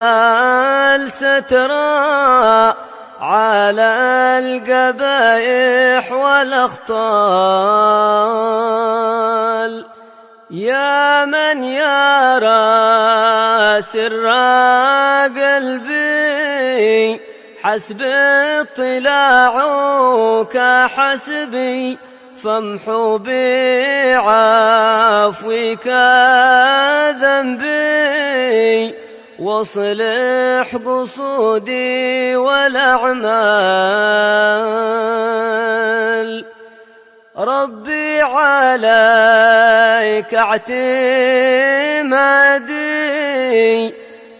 السترى على القبائح والأخطال، يا من يرى سر قلبي، حسب اطلاعك حسبي، فامحو بعفوك ذنبي، واصلح قصودي والأعمال. ربي عليك اعتمادي،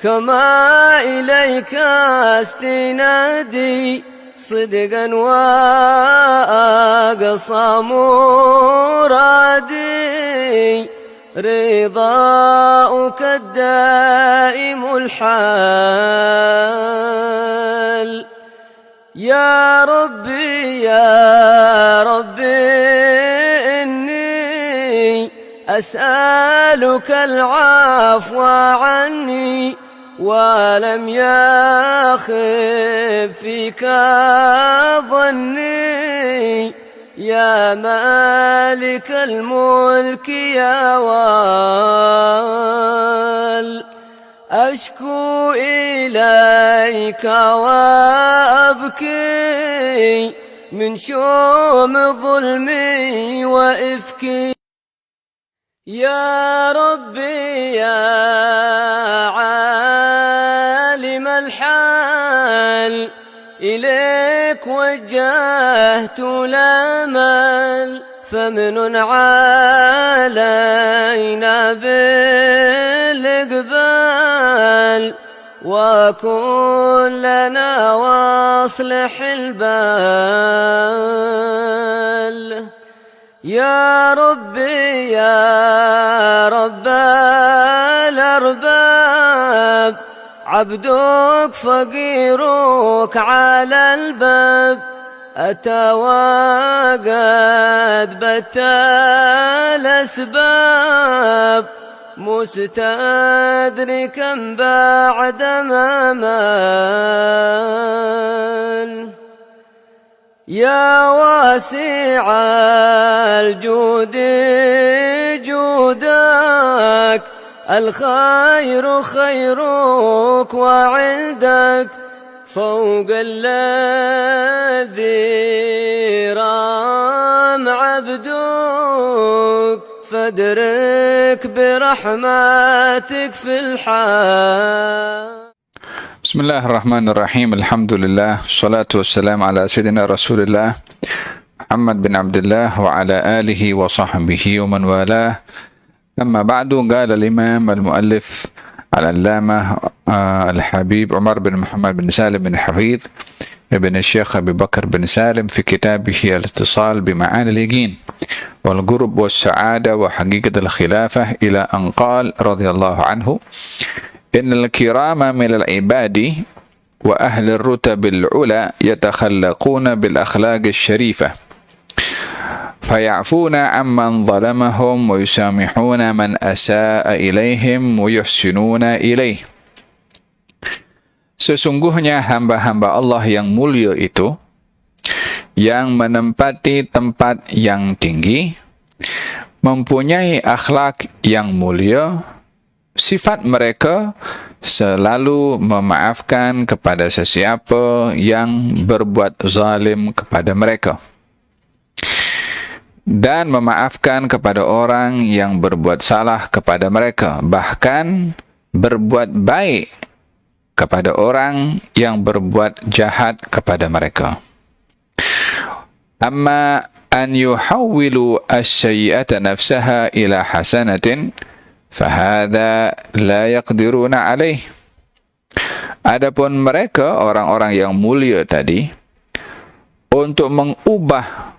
كما إليك استنادي، صدقا وأقصى مرادي، رضاؤك الدائم الحال. يا ربي يا ربي إني أسألك العفو عني، ولم يخف فيك ظني، يا مالك الملك يا وال. أشكو إليك وأبكي من شوم ظلمي وإفكي، يا ربي يا عالم الحال، إليك وجهت الأمل، فمن علينا بالإقبال، وكن لنا واصلح البال. يا ربي يا رب الأرباب، عبدك فقيرك على الباب، أتى وقد بت الأسباب، مستدركا بعد ما مال. يا واسع الجود جودك، الخير خيرك، وعندك فوق الذي رام عبدك، فادرك برحمتك في الحال. بسم الله الرحمن الرحيم. الحمد لله والصلاة والسلام على سيدنا رسول الله محمد بن عبد الله وعلى آله وصحبه ومن والاه. أما بعد، قال الإمام المؤلف العلامة الحبيب عمر بن محمد بن سالم بن حفيظ ابن الشيخ أبي بكر بن سالم في كتابه الاتصال بمعاني اليقين والقرب والسعادة وحقيقة الخلافة، إلى أن قال رضي الله عنه: إن الكرام من العباد وأهل الرتب العلى يتخلقون بالأخلاق الشريفة، فيعفون عمن ظلمهم ويسامحون من أساء إليهم ويحسنون إليه. Sesungguhnya hamba-hamba Allah yang mulia itu, yang menempati tempat yang tinggi, mempunyai akhlak yang mulia, sifat mereka selalu memaafkan kepada sesiapa yang berbuat zalim kepada mereka, dan memaafkan kepada orang yang berbuat salah kepada mereka, bahkan berbuat baik kepada orang yang berbuat jahat kepada mereka. Amma an yuhawwilu asy-sayyi'ata nafsaha ila hasanatin fahadha la yaqdiruna alaih. Adapun mereka, orang-orang yang mulia tadi, untuk mengubah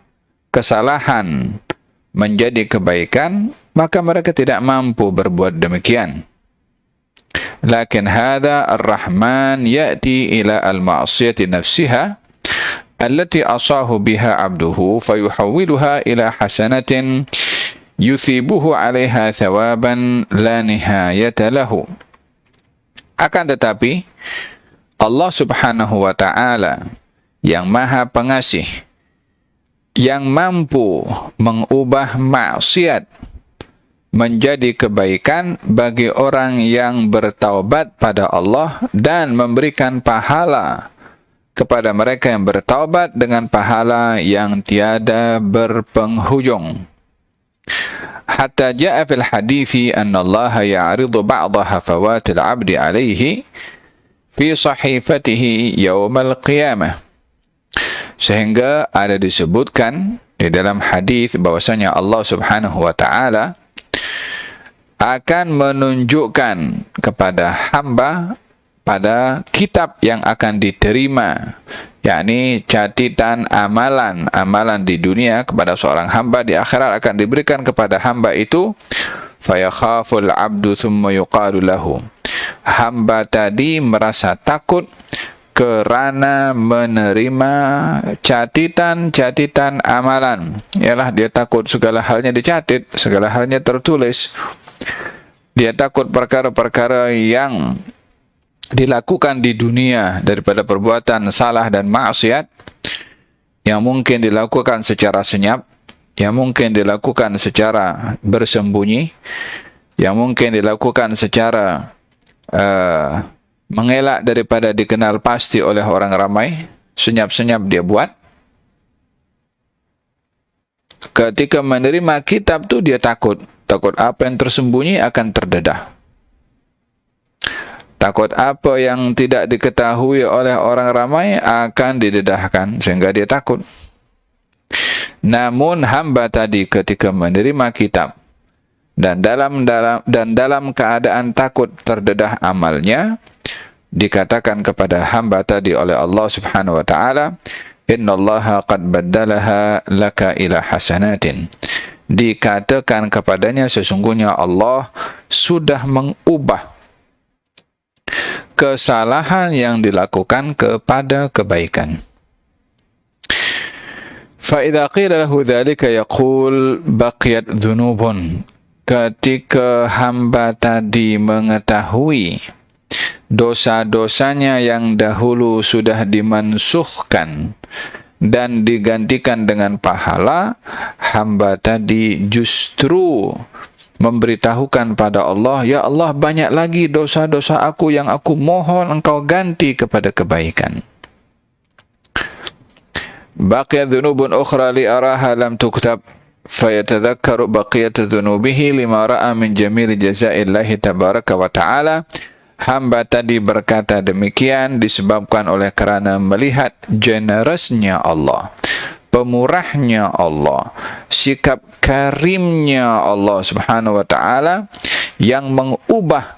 kesalahan menjadi kebaikan, maka mereka tidak mampu berbuat demikian. Lakin hadha ar-Rahman ya'ti ila al-ma'siyati nafsiha allati asahu biha abduhu fayuhawwiluha ila hasanatin yuthibuhu 'alaiha thawaban la nihayata lahu. Akan tetapi Allah Subhanahu wa ta'ala yang Maha Pengasih, yang mampu mengubah maksiat menjadi kebaikan bagi orang yang bertaubat pada Allah dan memberikan pahala kepada mereka yang bertaubat dengan pahala yang tiada berpenghujung. Hatta ja'a fil hadithi anna Allah ya'ridu ba'da hafawatil 'abdi 'alaihi fi sahifatihi yaumal qiyamah. Sehingga ada disebutkan di dalam hadis bahwasanya Allah Subhanahu wa ta'ala akan menunjukkan kepada hamba pada kitab yang akan diterima, yakni catatan amalan di dunia kepada seorang hamba, di akhirat akan diberikan kepada hamba itu. Fayakhaful 'abdu thumma yuqalu lahu. Hamba tadi merasa takut kerana menerima catatan amalan. Ialah dia takut segala halnya dicatat, segala halnya tertulis. Dia takut perkara-perkara yang dilakukan di dunia daripada perbuatan salah dan maksiat yang mungkin dilakukan secara senyap, yang mungkin dilakukan secara bersembunyi, yang mungkin dilakukan secara mengelak daripada dikenal pasti oleh orang ramai, senyap-senyap dia buat. Ketika menerima kitab tu dia takut apa yang tersembunyi akan terdedah. Takut apa yang tidak diketahui oleh orang ramai akan didedahkan, sehingga dia takut. Namun hamba tadi ketika menerima kitab dan dalam keadaan takut terdedah amalnya, dikatakan kepada hamba tadi oleh Allah Subhanahu wa ta'ala, innallaha qad baddalaha laka ila hasanatin. Dikatakan kepadanya sesungguhnya Allah sudah mengubah kesalahan yang dilakukan kepada kebaikan. Fa idza qila lahu dzalika yaqul baqiyat dzunubun. Ketika hamba tadi mengetahui dosa-dosanya yang dahulu sudah dimansuhkan dan digantikan dengan pahala, hamba tadi justru memberitahukan pada Allah, ya Allah, banyak lagi dosa-dosa aku yang aku mohon engkau ganti kepada kebaikan. Baqiyat dhunubun ukhra li araha lam tuktab fayatadhakkaru baqiyat dhunubihi lima ra'a min jamil jazaillahi tabaraka wa ta'ala. Hamba tadi berkata demikian disebabkan oleh kerana melihat generousnya Allah, pemurahnya Allah, sikap karimnya Allah Subhanahu wa ta'ala yang mengubah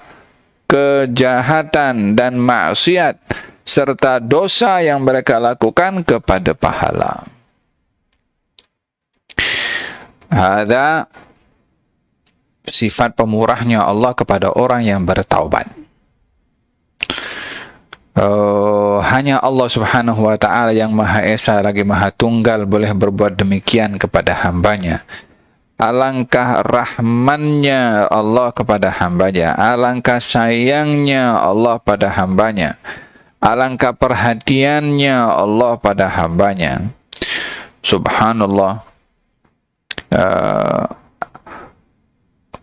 kejahatan dan maksiat serta dosa yang mereka lakukan kepada pahala. Hadza sifat pemurahnya Allah kepada orang yang bertaubat. Hanya Allah Subhanahu wa ta'ala yang Maha Esa lagi Maha Tunggal boleh berbuat demikian kepada hambanya. Alangkah rahmannya Allah kepada hambanya, alangkah sayangnya Allah pada hambanya, alangkah perhatiannya Allah pada hambanya. Subhanallah.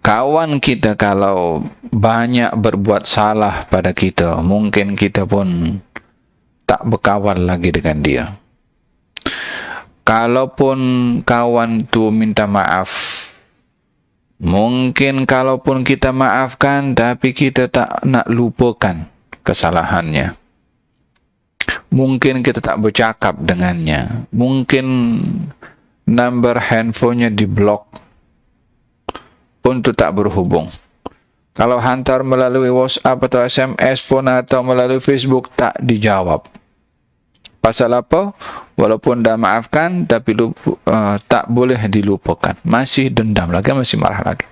Kawan kita kalau banyak berbuat salah pada kita, mungkin kita pun tak berkawan lagi dengan dia. Kalaupun kawan tu minta maaf, mungkin kalaupun kita maafkan, tapi kita tak nak lupakan kesalahannya. Mungkin kita tak bercakap dengannya. Mungkin nombor handphonenya diblok, untuk tak berhubung. Kalau hantar melalui WhatsApp atau SMS pun atau melalui Facebook tak dijawab. Pasal apa? Walaupun dah maafkan, tapi tak boleh dilupakan. Masih dendam lagi, masih marah lagi.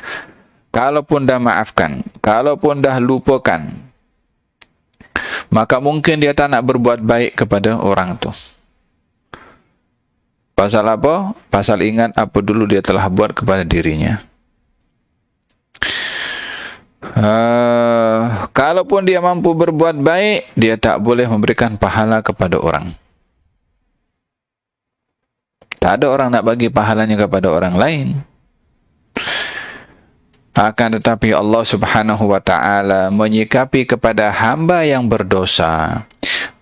Kalaupun dah maafkan, kalaupun dah lupakan, maka mungkin dia tak nak berbuat baik kepada orang tu. Pasal apa? Pasal ingat apa dulu dia telah buat kepada dirinya. Kalaupun dia mampu berbuat baik, dia tak boleh memberikan pahala kepada orang. Tak ada orang nak bagi pahalanya kepada orang lain. Akan tetapi Allah Subhanahu wa ta'ala menyikapi kepada hamba yang berdosa,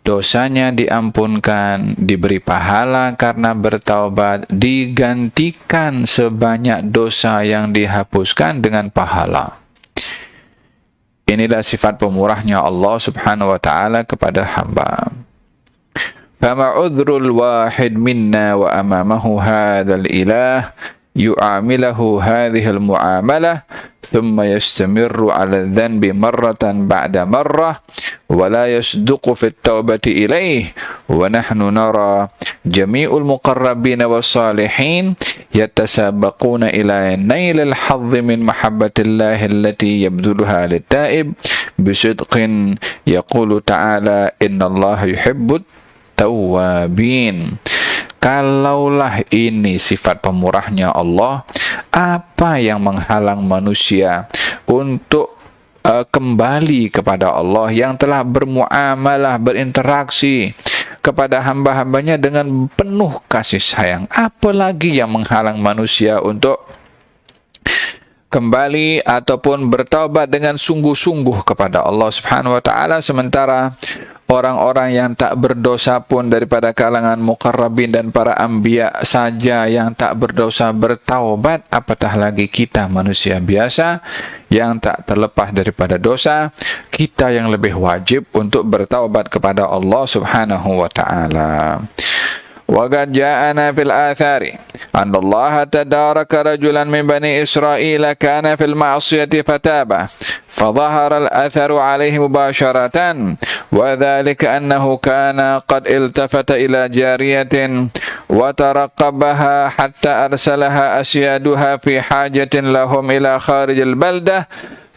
dosanya diampunkan, diberi pahala karena bertaubat, digantikan sebanyak dosa yang dihapuskan dengan pahala. Inilah sifat pemurahnya Allah Subhanahu wa ta'ala kepada hamba. فَمَا عُذْرُ الْوَاحِدْ مِنَّا وَأَمَامَهُ هَذَا الْإِلَهِ يُعَامِلَهُ هَذِهِ الْمُعَامَلَةِ ثُمَّ يَسْتَمِرُّ عَلَى الذَّنْبِ مَرَّةً بَعْدَ مَرَّةٍ وَلَا يَصْدُقُ فِي التَّوْبَةِ إِلَيْهِ وَنَحْنُ نَرَى جَمِيعُ الْمُقَرَّبِينَ وَالصَّالِحِينَ يَتَسَابَقُونَ إِلَى نَيْلِ الْحَظِّ مِنْ مَحَبَّةِ اللَّهِ الَّتِي يَبْذُلُهَا لِلتَّائِبِ بِصِدْقٍ يَقُولُ تَعَالَى إِنَّ اللَّهَ يُحِبُّ التَّوَّابِينَ. Kalaulah ini sifat pemurahnya Allah, apa yang menghalang manusia untuk kembali kepada Allah yang telah bermuamalah, berinteraksi kepada hamba-hambanya dengan penuh kasih sayang? Apalagi yang menghalang manusia untuk kembali ataupun bertaubat dengan sungguh-sungguh kepada Allah Subhanahu wa ta'ala, sementara orang-orang yang tak berdosa pun daripada kalangan muqarrabin dan para anbiya saja yang tak berdosa bertaubat, apatah lagi kita manusia biasa yang tak terlepas daripada dosa. Kita yang lebih wajib untuk bertaubat kepada Allah Subhanahu wa ta'ala. وَقَدْ جَاءَنَا فِي الْآثَارِ أَنَّ اللَّهَ تَدَارَكَ رَجُلًا مِنْ بَنِي إِسْرَائِيلَ كَانَ فِي الْمَعْصِيَةِ فَتَابَ فَظَهَرَ الْأَثَرُ عَلَيْهِ مُبَاشَرَةً وَذَلِكَ أَنَّهُ كَانَ قَدْ الْتَفَتَ إِلَى جَارِيَةٍ وَتَرَقَّبَهَا حَتَّى أَرْسَلَهَا أَسْيَادُهَا فِي حَاجَةٍ لَهُمْ إِلَى خَارِجِ الْبَلْدَةِ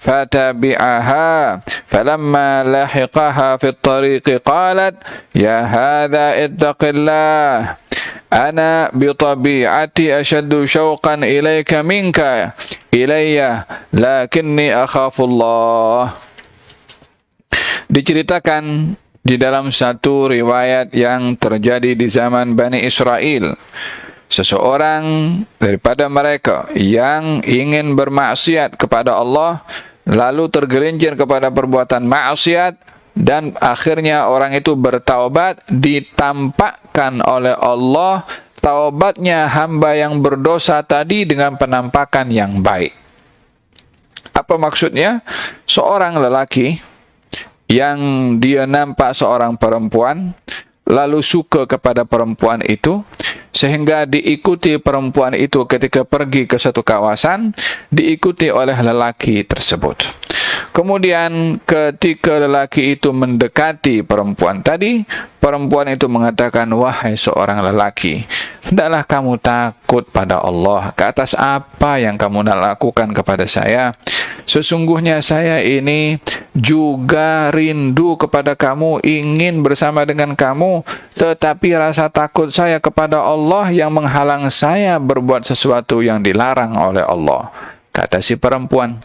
فَتَبِعَهَا فَلَمَّا لَحِقَهَا فِي الطَّرِيقِ قَالَتْ يَا هَذَا اتَّقِ اللَّهَ أَنَا بِطَبِيعَتِي أَشَدُّ شَوْقًا إِلَيْكَ مِنْكَ إِلَيَّ لَكِنِّي أَخَافُ اللَّهَ. Diceritakan di dalam satu riwayat yang terjadi di zaman Bani Israel, seseorang daripada mereka yang ingin bermaksiat kepada Allah lalu tergelincir kepada perbuatan maksiat, dan akhirnya orang itu bertaubat, ditampakkan oleh Allah taubatnya hamba yang berdosa tadi dengan penampakan yang baik. Apa maksudnya? Seorang lelaki yang dia nampak seorang perempuan lalu suka kepada perempuan itu, sehingga diikuti perempuan itu ketika pergi ke satu kawasan, diikuti oleh lelaki tersebut. Kemudian ketika lelaki itu mendekati perempuan tadi, perempuan itu mengatakan, "Wahai seorang lelaki, hendaklah kamu takut pada Allah ke atas apa yang kamu nak lakukan kepada saya. Sesungguhnya saya ini juga rindu kepada kamu, ingin bersama dengan kamu, tetapi rasa takut saya kepada Allah yang menghalang saya berbuat sesuatu yang dilarang oleh Allah." Kata si perempuan,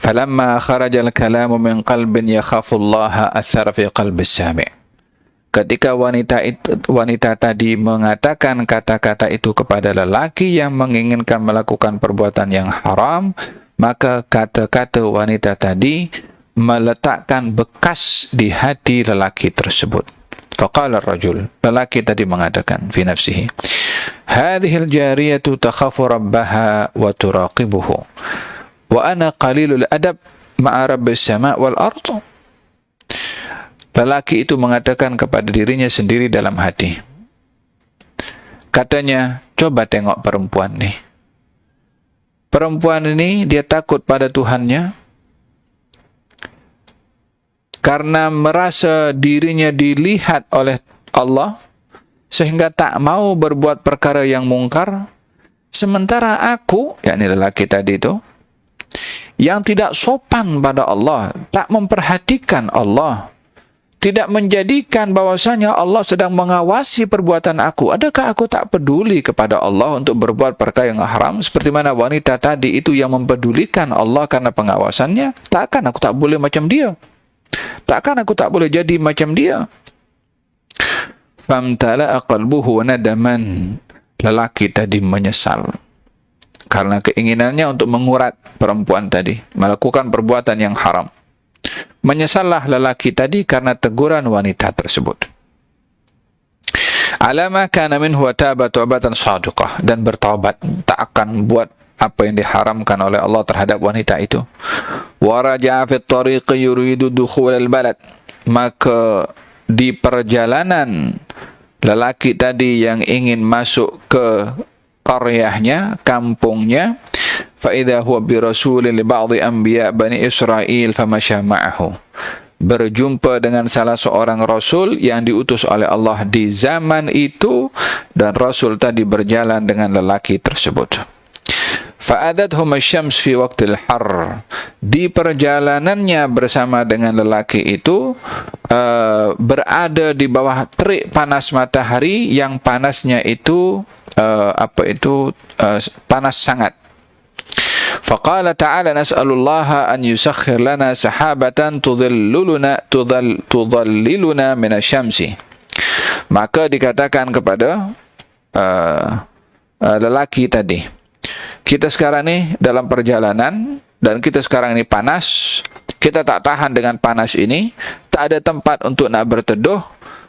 "Falamma kharaja al-kalamu min qalbin yakhafu Allah athara fi qalbi as-sami'." Ketika wanita tadi mengatakan kata-kata itu kepada lelaki yang menginginkan melakukan perbuatan yang haram, maka kata-kata wanita tadi meletakkan bekas di hati lelaki tersebut. Faqala ar-rajul, lelaki tadi mengatakan fi nafsihi, "Hadhihi al-jariyatu takhafu rabbaha wa turaqibuhu, wa ana qalilul adab ma'a rabbis sama' wal ardh." Lelaki itu mengatakan kepada dirinya sendiri dalam hati, katanya, coba tengok perempuan ni. Perempuan ini dia takut pada Tuhannya karena merasa dirinya dilihat oleh Allah sehingga tak mau berbuat perkara yang mungkar. Sementara aku, yakni lelaki tadi itu, yang tidak sopan pada Allah, tak memperhatikan Allah, tidak menjadikan bahwasanya Allah sedang mengawasi perbuatan aku. Adakah aku tak peduli kepada Allah untuk berbuat perkara yang haram? Seperti mana wanita tadi itu yang mempedulikan Allah karena pengawasannya. Takkan aku tak boleh macam dia? Takkan aku tak boleh jadi macam dia? Famtala'a qalbuhu nadaman. Lelaki tadi menyesal karena keinginannya untuk mengurat perempuan tadi, melakukan perbuatan yang haram. Menyesallah lelaki tadi karena teguran wanita tersebut. Alama kana minhu wa taba taubatan shadiqah, dan bertaubat, tak akan buat apa yang diharamkan oleh Allah terhadap wanita itu. Wa raja'a fi at-tariq yuridu dukhul al-balad, maka di perjalanan lelaki tadi yang ingin masuk ke qaryahnya, kampungnya, فَإِذَا هُوَ بِرَسُولٍ لِبَعْضِ أَنْبِيَاءِ بَنِي إِسْرَائِيلِ فَمَشَى مَعَهُ, berjumpa dengan salah seorang rasul yang diutus oleh Allah di zaman itu, dan rasul tadi berjalan dengan lelaki tersebut. فَأَذَتْهُمَ الشَّمْسُ فِي وَقْتِ الْحَرِّ, di perjalanannya bersama dengan lelaki itu berada di bawah terik panas matahari yang panasnya itu panas sangat. فقال تعالى نسأل الله أن يسخر لنا سحابة تظللنا من الشمس. Maka dikatakan kepada lelaki tadi, kita sekarang ini dalam perjalanan dan kita sekarang ini panas, kita tak tahan dengan panas ini, tak ada tempat untuk nak berteduh.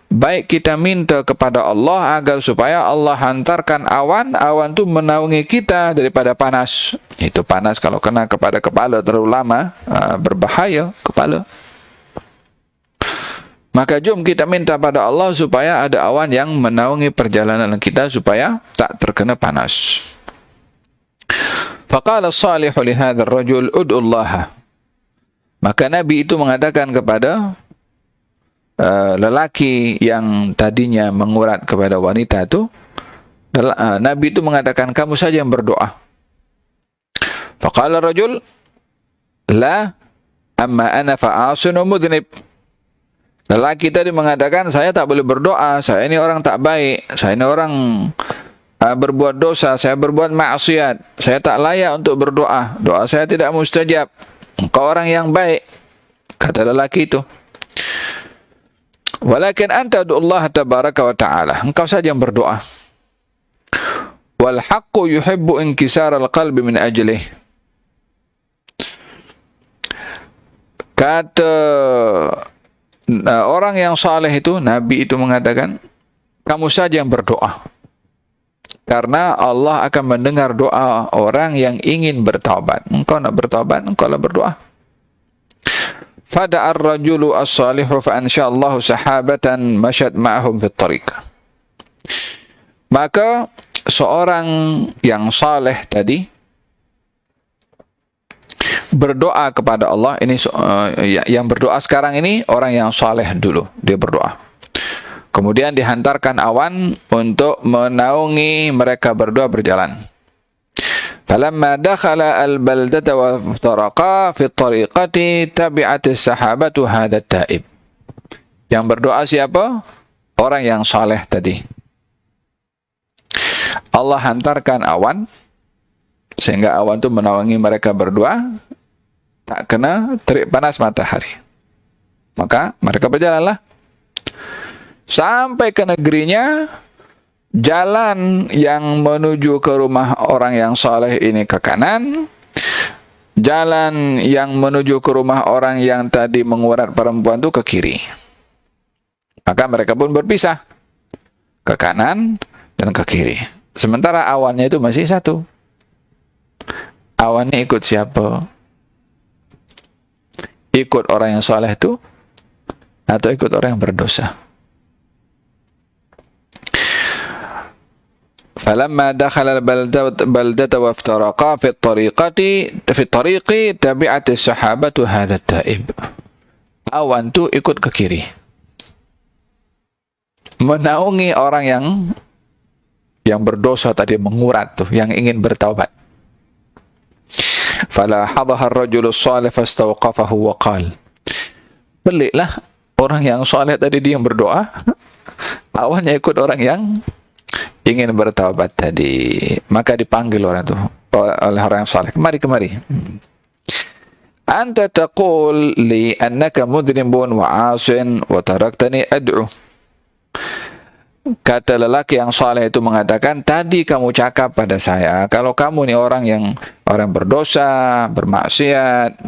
Baik kita minta kepada Allah agar supaya Allah hantarkan awan itu menaungi kita daripada panas. Itu panas kalau kena kepada kepala terlalu lama, berbahaya kepala. Maka jom kita minta pada Allah supaya ada awan yang menaungi perjalanan kita supaya tak terkena panas. Faqala as-salihu li hadzal rajul ud'u Allah. Maka Nabi itu mengatakan kepada lelaki yang tadinya mengurat kepada wanita itu, Nabi itu mengatakan, kamu saja yang berdoa. Faqala rajul la amma ana fa'asun mudhnib. Lelaki tadi mengatakan, saya tak boleh berdoa, saya ini orang tak baik, saya ini orang berbuat dosa, saya berbuat maksiat, saya tak layak untuk berdoa, doa saya tidak mustajab. Engkau orang yang baik, kata lelaki itu. Walakin anta du'allah tabaraka wa ta'ala, engkau saja yang berdoa. Wal haqqu yuhibbu inkisar al-qalbi min ajlih. Kata orang yang saleh itu, Nabi itu mengatakan, kamu saja yang berdoa, karena Allah akan mendengar doa orang yang ingin bertaubat. Engkau nak bertaubat, engkau lah berdoa. Fada'a ar-rajulu as-salihu fa ansha'allahu sahabatan masyad ma'ahum fit tariq. Maka seorang yang saleh tadi berdoa kepada Allah. Ini yang berdoa sekarang ini orang yang saleh dulu, dia berdoa. Kemudian dihantarkan awan untuk menaungi mereka berdua berjalan. Falamma dakhala al-baldata wa iftaraqa fi at-tariqati tabi'at as-sahabatu hadha at-ta'ib. Yang berdoa siapa? Orang yang saleh tadi. Allah hantarkan awan sehingga awan itu menaungi mereka berdua, tak kena terik panas matahari. Maka mereka berjalanlah sampai ke negerinya. Jalan yang menuju ke rumah orang yang saleh ini ke kanan, jalan yang menuju ke rumah orang yang tadi mengurat perempuan itu ke kiri. Maka mereka pun berpisah ke kanan dan ke kiri. Sementara awannya itu masih satu. Awannya ikut siapa? Ikut orang yang saleh itu atau ikut orang yang berdosa? فلما دخل البلدة وافترقا في الطريق تبعت السحابة هذا التائب. Awan tu ikut ke kiri, menaungi orang yang berdosa tadi, mengurat tuh, yang ingin bertaubat. فلاحظها الرجل الصالح فاستوقفه وقال. Peliklah Orang yang soleh tadi dia yang berdoa, awalnya ikut orang yang ingin bertaubat tadi. Maka dipanggil orang itu oleh orang yang soleh. Kemari. Anta taqul li annaka mudrimun wa 'asin wa taraktani ad'u. Kata lelaki yang soleh itu mengatakan, tadi kamu cakap pada saya kalau kamu ni orang berdosa, bermaksiat,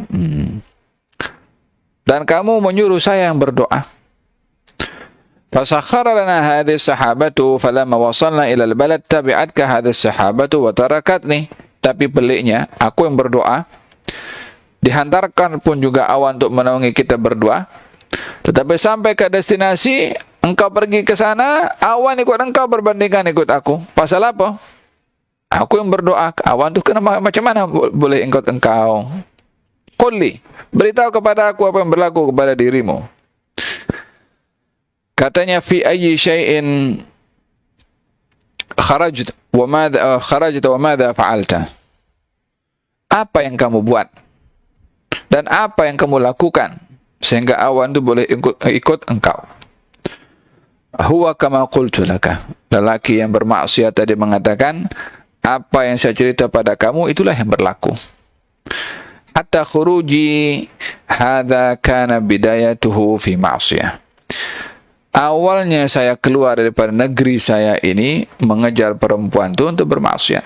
dan kamu menyuruh saya yang berdoa. Fasakhara lana hadhihi sahabatu falamma wasalna ila albalad tabi'atka hadhihi sahabatu wa tarakatni. Tapi peliknya, aku yang berdoa, dihantarkan pun juga awan untuk menaungi kita berdoa. Tetapi sampai ke destinasi, engkau pergi ke sana, awan ikut engkau berbandingkan ikut aku. Pasal apa? Aku yang berdoa, awan itu kenapa, macam mana boleh ikut engkau? Qulli, beritahu kepada aku apa yang berlaku kepada dirimu. Katanya, fi ayyi syai'in kharajta wa madha fa'alta. Apa yang kamu buat dan apa yang kamu lakukan sehingga awan itu boleh ikut engkau. Huwa kama qultu laka. Lelaki yang bermaksiat tadi mengatakan, apa yang saya cerita pada kamu itulah yang berlaku. Hatta khuruji hadza kana bidayatuhu fi ma'siyah. Awalnya saya keluar daripada negeri saya ini mengejar perempuan itu untuk bermaksiat.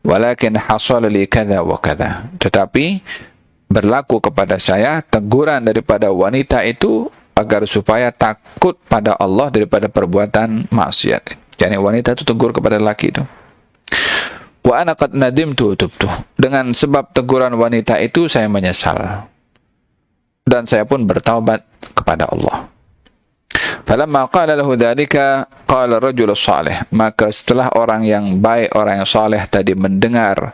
Walakin hasala li kadza wa kadza. Tetapi berlaku kepada saya teguran daripada wanita itu agar supaya takut pada Allah daripada perbuatan maksiat. Jadi wanita itu tegur kepada lelaki itu. Wa ana qad nadimtu tubtu. Dengan sebab teguran wanita itu saya menyesal. Dan saya pun bertaubat kepada Allah. Falamma qala lahu dzalika qala ar-rajul salih. Maka setelah orang yang baik, orang yang saleh tadi mendengar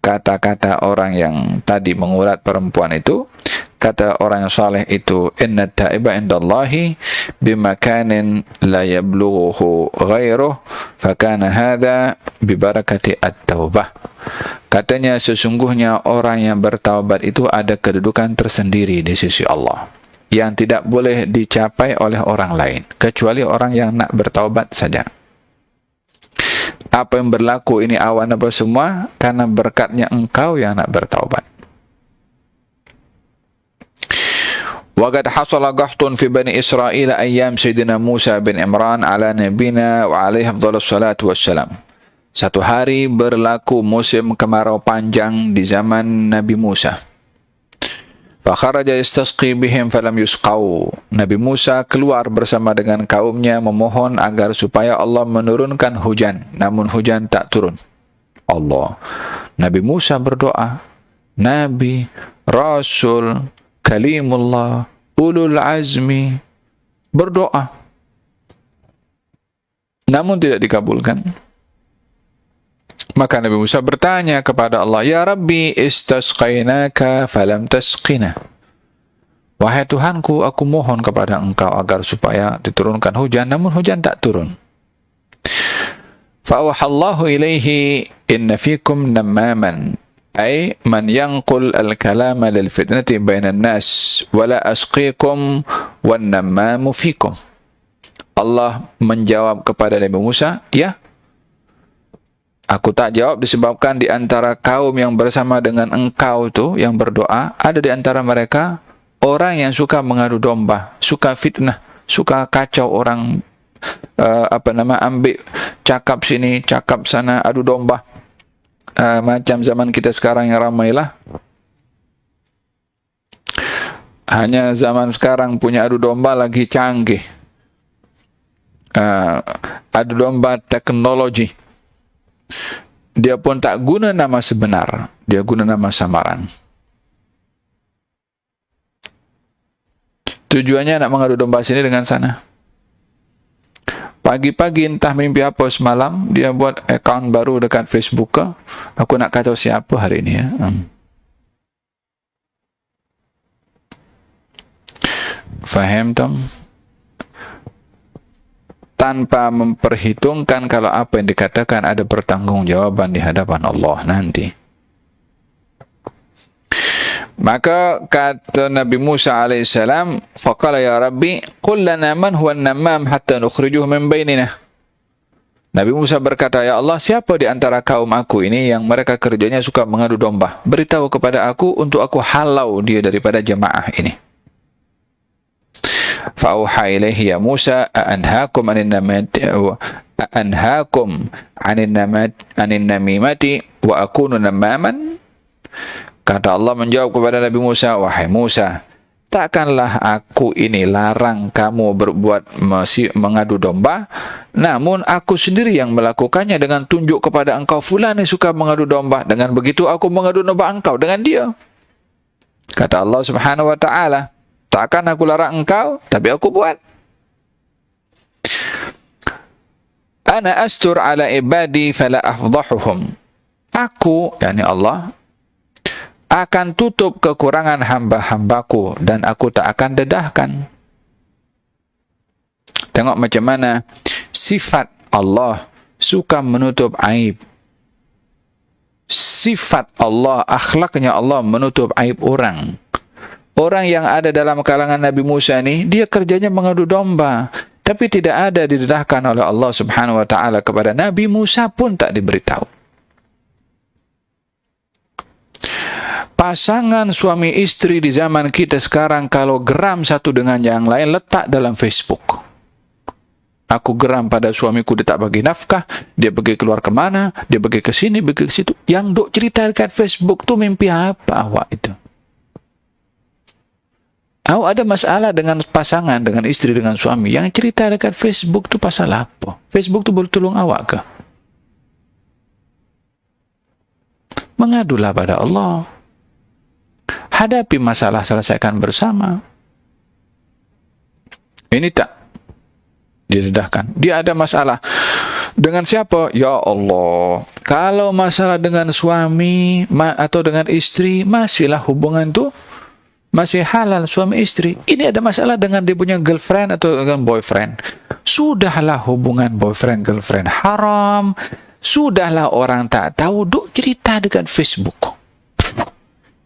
kata-kata orang yang tadi mengurat perempuan itu, kata orang yang saleh itu, inna ta'iba indallahi bimakanin la yablughuhu ghairuh fakana hadha bibarakati at-taubah. Katanya sesungguhnya orang yang bertaubat itu ada kedudukan tersendiri di sisi Allah yang tidak boleh dicapai oleh orang lain kecuali orang yang nak bertaubat saja. Apa yang berlaku ini awan apa semua karena berkatnya engkau yang nak bertaubat. Waqad hasala qahtun fi bani Israil ayyam Sayyidina Musa bin Imran ala nabina wa alaihi afdhalus salatu wassalam. Satu hari berlaku musim kemarau panjang di zaman Nabi Musa. Fa kharaja yastasqi bihim falam yusqau. Nabi Musa keluar bersama dengan kaumnya memohon agar supaya Allah menurunkan hujan, namun hujan tak turun. Allah. Nabi Musa berdoa, Nabi, Rasul, Kalimullah, Ulul Azmi berdoa, namun tidak dikabulkan. Maka Nabi Musa bertanya kepada Allah, Ya Rabbi, istasqainaka falam tasqina. Wahai Tuhanku, aku mohon kepada engkau agar supaya diturunkan hujan, namun hujan tak turun. Fa'awahallahu ilaihi inna fikum nammaman, ay man yanqul al-kalama lil fitnati bainan nas wala asqikum wan nammamu fikum. Allah menjawab kepada Nabi Musa, ya, aku tak jawab disebabkan di antara kaum yang bersama dengan engkau itu yang berdoa, ada di antara mereka orang yang suka mengadu domba, suka fitnah, suka kacau orang, ambil cakap sini, cakap sana, adu domba. Macam zaman kita sekarang yang ramailah. Hanya zaman sekarang punya adu domba lagi canggih. Adu domba teknologi. Dia pun tak guna nama sebenar, dia guna nama samaran. Tujuannya nak mengadu domba sini dengan sana. Pagi-pagi entah mimpi apa semalam, dia buat akaun baru dekat Facebook ke. Aku nak kata siapa hari ini ya. Faham tak? Tanpa memperhitungkan kalau apa yang dikatakan ada pertanggungjawaban di hadapan Allah nanti. Maka kata Nabi Musa alaihissalam, faqala ya Rabbi, qul lana man huwa an-nammam hatta nukhrijuhu min bainina. Nabi Musa berkata, ya Allah, siapa di antara kaum aku ini yang mereka kerjanya suka mengadu domba? Beritahu kepada aku untuk aku halau dia daripada jemaah ini. Fa'auha ilaihi ya Musa anhaakum anin namimati wa akunu namaman. Kata Allah menjawab kepada Nabi Musa, wahai Musa, takkanlah aku ini larang kamu berbuat mengadu domba, namun aku sendiri yang melakukannya dengan tunjuk kepada engkau fulan yang suka mengadu domba. Dengan begitu aku mengadu domba engkau dengan dia. Kata Allah Subhanahu wa ta'ala, takkan aku larang engkau, tapi aku buat. Ana astur ala ibadi fala afdahuhum. Aku, yakni Allah, akan tutup kekurangan hamba-hambaku dan aku tak akan dedahkan. Tengok macam mana sifat Allah suka menutup aib. Sifat Allah, akhlaknya Allah menutup aib orang. Orang yang ada dalam kalangan Nabi Musa ini, dia kerjanya mengadu domba, tapi tidak ada didedahkan oleh Allah Subhanahu wa ta'ala kepada Nabi Musa pun tak diberitahu. Pasangan suami istri di zaman kita sekarang kalau geram satu dengan yang lain letak dalam Facebook. Aku geram pada suamiku, dia tak bagi nafkah, dia pergi keluar kemana, dia pergi ke sini, pergi ke situ. Yang duk cerita dekat Facebook tu mimpi apa awak itu? Awak ada masalah dengan pasangan, dengan istri, dengan suami. Yang cerita dekat Facebook tu pasal apa? Facebook tu boleh tolong awak ke? Mengadulah pada Allah. Hadapi masalah, selesaikan bersama. Ini tak didedahkan. Dia ada masalah dengan siapa? Ya Allah. Kalau masalah dengan suami atau dengan istri, masihlah hubungan tu masih halal suami istri. Ini ada masalah dengan dia punya girlfriend atau dengan boyfriend. Sudahlah hubungan boyfriend girlfriend haram. Sudahlah orang tak tahu, duk cerita dekat Facebook.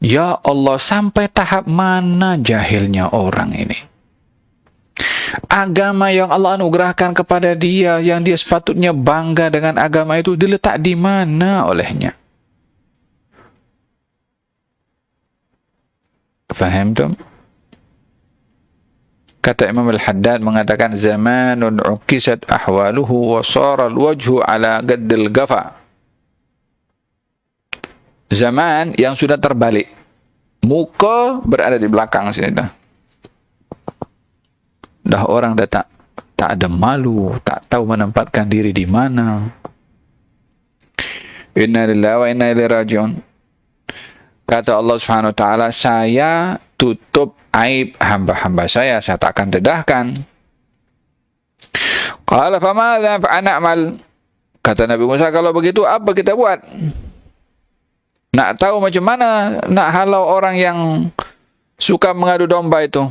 Ya Allah, sampai tahap mana jahilnya orang ini? Agama yang Allah anugerahkan kepada dia, yang dia sepatutnya bangga dengan agama itu, diletak di mana olehnya? Faham tu? Kata Imam Al-Haddad mengatakan, zamanun ukisat ahwaluhu wa sara al-wajhu ala gaddil gafa. Zaman yang sudah terbalik. Muka berada di belakang sini dah. Dah orang dah tak ada malu, tak tahu menempatkan diri di mana. Inna lillahi wa inna ilaihi raji'un. Kata Allah Subhanahu wa ta'ala, saya tutup aib hamba-hamba saya tak akan dedahkan. Qala famadza fa'na'mal. Kata Nabi Musa, kalau begitu apa kita buat? Nak tahu macam mana nak halau orang yang suka mengadu domba itu?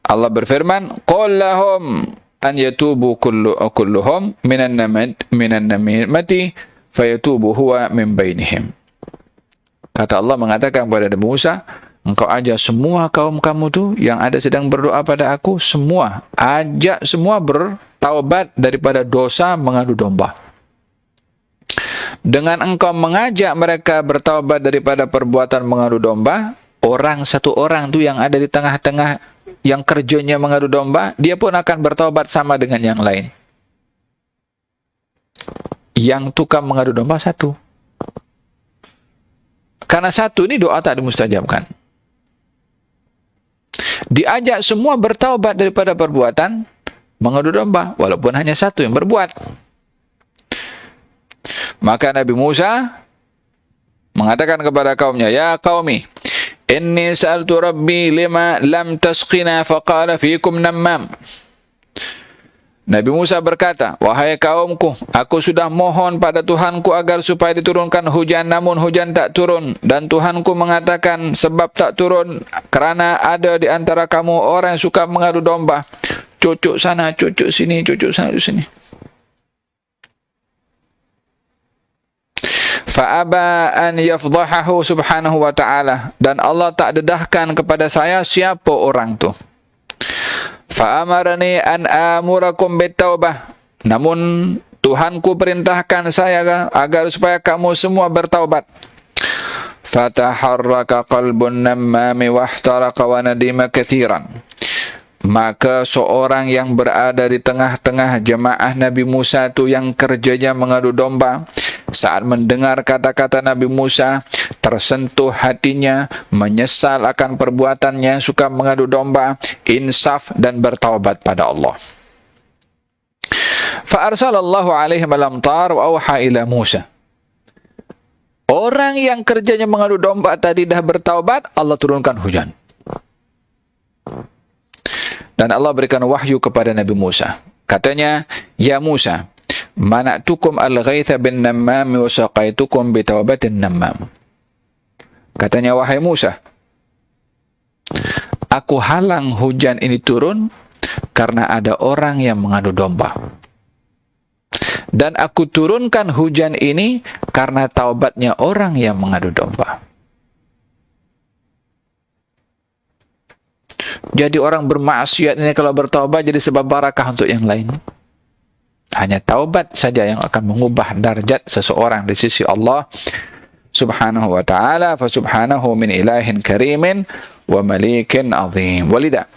Allah berfirman, qul lahum an yatubu kulluhum minan namimati fayatubu huwa min bainihim. Kata Allah mengatakan kepada Nabi Musa, engkau ajak semua kaum kamu tu yang ada sedang berdoa pada aku, semua ajak semua bertaubat daripada dosa mengadu domba. Dengan engkau mengajak mereka bertaubat daripada perbuatan mengadu domba, orang satu orang tu yang ada di tengah-tengah yang kerjanya mengadu domba, dia pun akan bertaubat sama dengan yang lain. Yang tukang mengadu domba satu. Karena satu ini doa tak dimustajabkan. Diajak semua bertaubat daripada perbuatan mengadu domba, walaupun hanya satu yang berbuat. Maka Nabi Musa mengatakan kepada kaumnya, ya qaumi, inni sa'altu rabbi lima lam tasqina faqala fiikum nammam. Nabi Musa berkata, wahai kaumku, aku sudah mohon pada Tuhanku agar supaya diturunkan hujan, namun hujan tak turun. Dan Tuhanku mengatakan, sebab tak turun kerana ada di antara kamu orang yang suka mengadu domba. Cucuk sana, cucuk sini, cucuk sana, cucuk sini. Fa'aba an yafdahahu subhanahu wa ta'ala. Dan Allah tak dedahkan kepada saya siapa orang tu. Fa'amarani an amurakum bitaubah. Namun Tuhanku perintahkan saya agar supaya kamu semua bertaubat. Fataharraka qalbun nammami wahtaraka wa nadima kathiran. Maka seorang yang berada di tengah-tengah jemaah Nabi Musa itu yang kerjanya mengadu domba, saat mendengar kata-kata Nabi Musa, tersentuh hatinya, menyesal akan perbuatannya, suka mengadu domba, insaf dan bertaubat pada Allah. Fa'arsalallahu alaihim al-amtar wa awha ila Musa. Orang yang kerjanya mengadu domba tadi dah bertaubat, Allah turunkan hujan. Dan Allah berikan wahyu kepada Nabi Musa. Katanya, Ya Musa, mana'tukum al-ghaitha bin nammam wa saqaitukum bitawbatin nammam. Katanya, wahai Musa, aku halang hujan ini turun karena ada orang yang mengadu domba. Dan aku turunkan hujan ini karena taubatnya orang yang mengadu domba. Jadi orang bermaksiat ini kalau bertaubat jadi sebab barakah untuk yang lain. Hanya taubat saja yang akan mengubah darjat seseorang di sisi Allah subhanahu wa ta'ala. Fa subhanahu min ilahin karimin wa malikin azim. Walida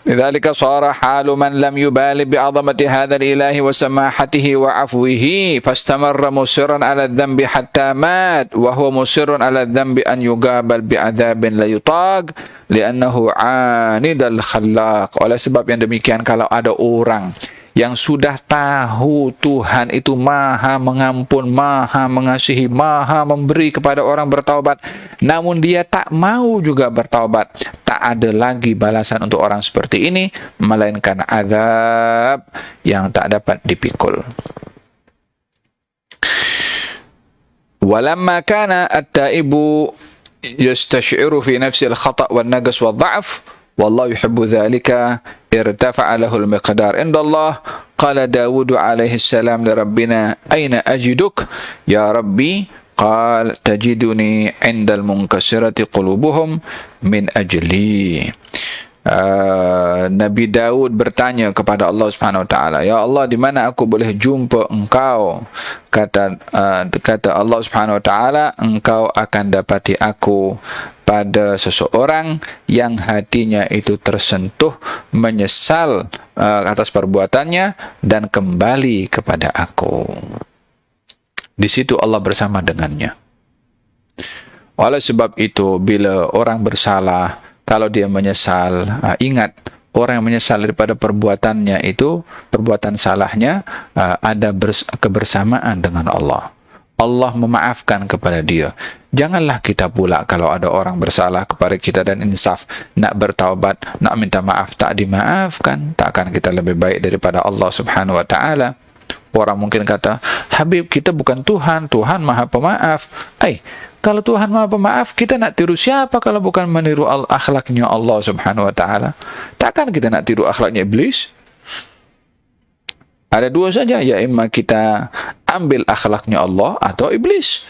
لذلك صار حال من لم يبالي بعظمة هذا الإله وسماحته وعفوه فاستمر مصرا على الذنب حتى مات وهو مصر على الذنب أن يقابل بعذاب لا يطاق لأنه عاند الخلاق. Oleh sebab yang demikian, kalau ada orang yang sudah tahu Tuhan itu maha mengampun, maha mengasihi, maha memberi kepada orang bertaubat, namun dia tak mau juga bertaubat, tak ada lagi balasan untuk orang seperti ini melainkan azab yang tak dapat dipikul. Walamma kana at-taibu yastashiru fi nafsi al-khata' wal-nagas wal-dha'f wallahu yuhibbu dhalika irtafa'a lahu al-miqdar inda Allah. Qala Dawud alaihi salam li rabbina aina ajiduk ya rabbi qal tajiduni indal munkasirati qulubuhum min ajli. Nabi Daud bertanya kepada Allah Subhanahu wa taala, ya Allah, di mana aku boleh jumpa engkau? Kata Allah Subhanahu wa taala, engkau akan dapati aku pada seseorang yang hatinya itu tersentuh, menyesal atas perbuatannya dan kembali kepada aku. Di situ Allah bersama dengannya. Oleh sebab itu, bila orang bersalah, kalau dia menyesal, ingat, orang yang menyesal daripada perbuatannya itu, perbuatan salahnya, ada kebersamaan dengan Allah. Allah memaafkan kepada dia. Janganlah kita pula kalau ada orang bersalah kepada kita dan insaf, nak bertaubat, nak minta maaf, tak dimaafkan, takkan kita lebih baik daripada Allah Subhanahu wa ta'ala. Orang mungkin kata, Habib, kita bukan Tuhan, Tuhan Maha Pemaaf. Kalau Tuhan Maha Pemaaf, kita nak tiru siapa kalau bukan meniru akhlaknya Allah Subhanahu wa ta'ala? Takkan kita nak tiru akhlaknya iblis? Ada dua saja, ya imma kita ambil akhlaknya Allah atau iblis.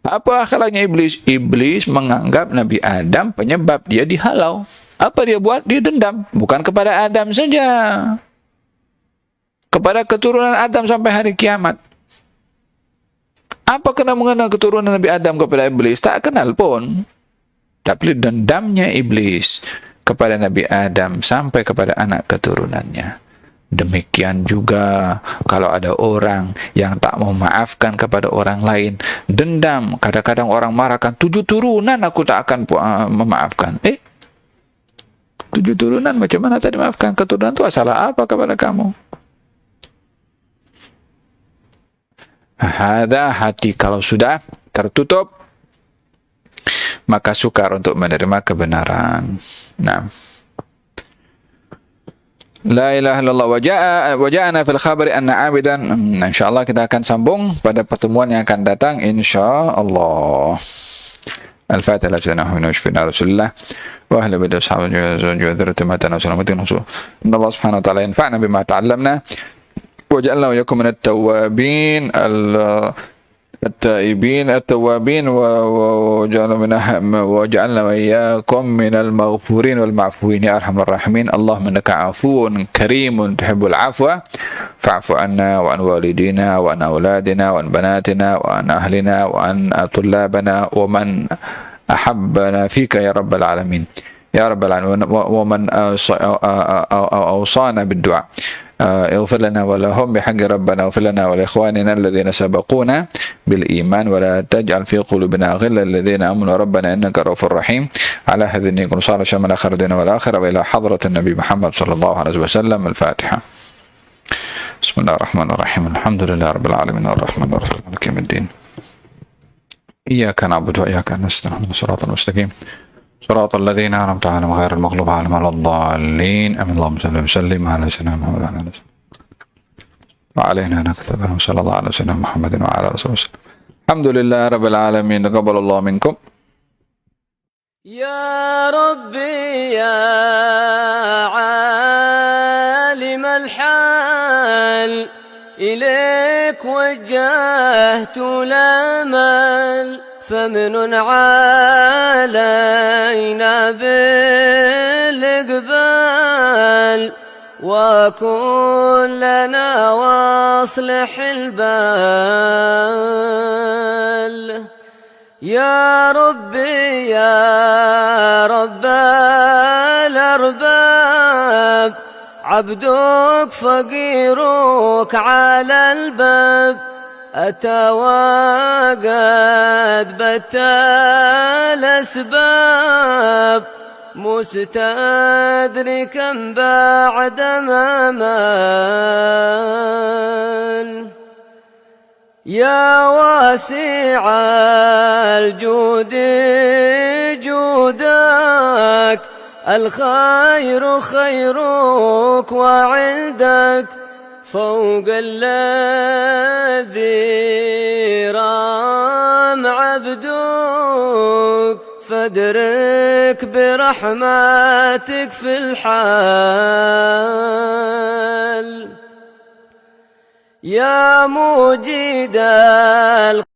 Apa akhlaknya iblis? Iblis menganggap Nabi Adam penyebab dia dihalau. Apa dia buat? Dia dendam. Bukan kepada Adam saja, kepada keturunan Adam sampai hari kiamat. Apa kena mengenal keturunan Nabi Adam kepada iblis? Tak kenal pun. Tapi dendamnya iblis kepada Nabi Adam sampai kepada anak keturunannya. Demikian juga kalau ada orang yang tak mau memaafkan kepada orang lain, dendam. Kadang-kadang orang marahkan, 7 turunan aku tak akan memaafkan. 7 turunan macam mana tadi maafkan? Keturunan itu salah apa kepada kamu? Hada, hati kalau sudah tertutup, maka sukar untuk menerima kebenaran. Nah, la ilaha illallah wa ja'ana fil khabari anna 'abidan. Insyaallah kita akan sambung pada pertemuan yang akan datang insyaallah. Al-Fatihah lana wa nashfina rasulullah wa ahli bid'ah ashabihi wa dzurriyyati ma tanasalamu nusu. Allah subhanahu wa ta'ala yanfa'na bima ta'allamna wa ja'alna wa yakum min at-tawwabin التائبين التوابين وجعلنا وإياكم من المغفورين والمعفوين يا أرحم الراحمين. اللهم إنك عفو كريم تحب العفو فاعف عنا وعن والدينا وعن أولادنا وعن بناتنا وعن أهلنا وعن طلابنا ومن أحبنا فيك يا رب العالمين يا رب العالمين. ومن أوصانا بالدعاء اغفر لنا ولهم بحق ربنا واغفر لنا ولإخواننا الذين سبقونا بالإيمان ولا تجعل في قلوبنا غلا الذين آمنوا ربنا إنك رؤوف رحيم. على هذا يكون صار شمل آخر الدين والآخرة وإلى حضرة النبي محمد صلى الله عليه وسلم. الفاتحة. بسم الله الرحمن الرحيم. الحمد لله رب العالمين الرحمن الرحيم مالك يوم الدين إياك نعبد وإياك نستعين صراط المستقيم صراط الذين أنعمت عليهم غير المغضوب عليهم ولا الضالين آمين. اللهم صل وسلم على سيدنا محمد وعلى آله وعلينا نكتب صلى الله على سيدنا محمد وعلى آله وسلم. الحمد لله رب العالمين. تقبل الله منكم. يا ربي يا عالم الحال إليك وجهت الأمل فمن علينا بالإقبال وكن لنا واصلح البال. يا ربي يا رب الأرباب عبدك فقيرك على الباب أتى وقد بت الأسباب مستدركا بعد ما مال. يا واسع الجود جودك الخير خيرك وعندك فوق الذي رام عبدك فادرك برحمتك في الحال. يا مجيد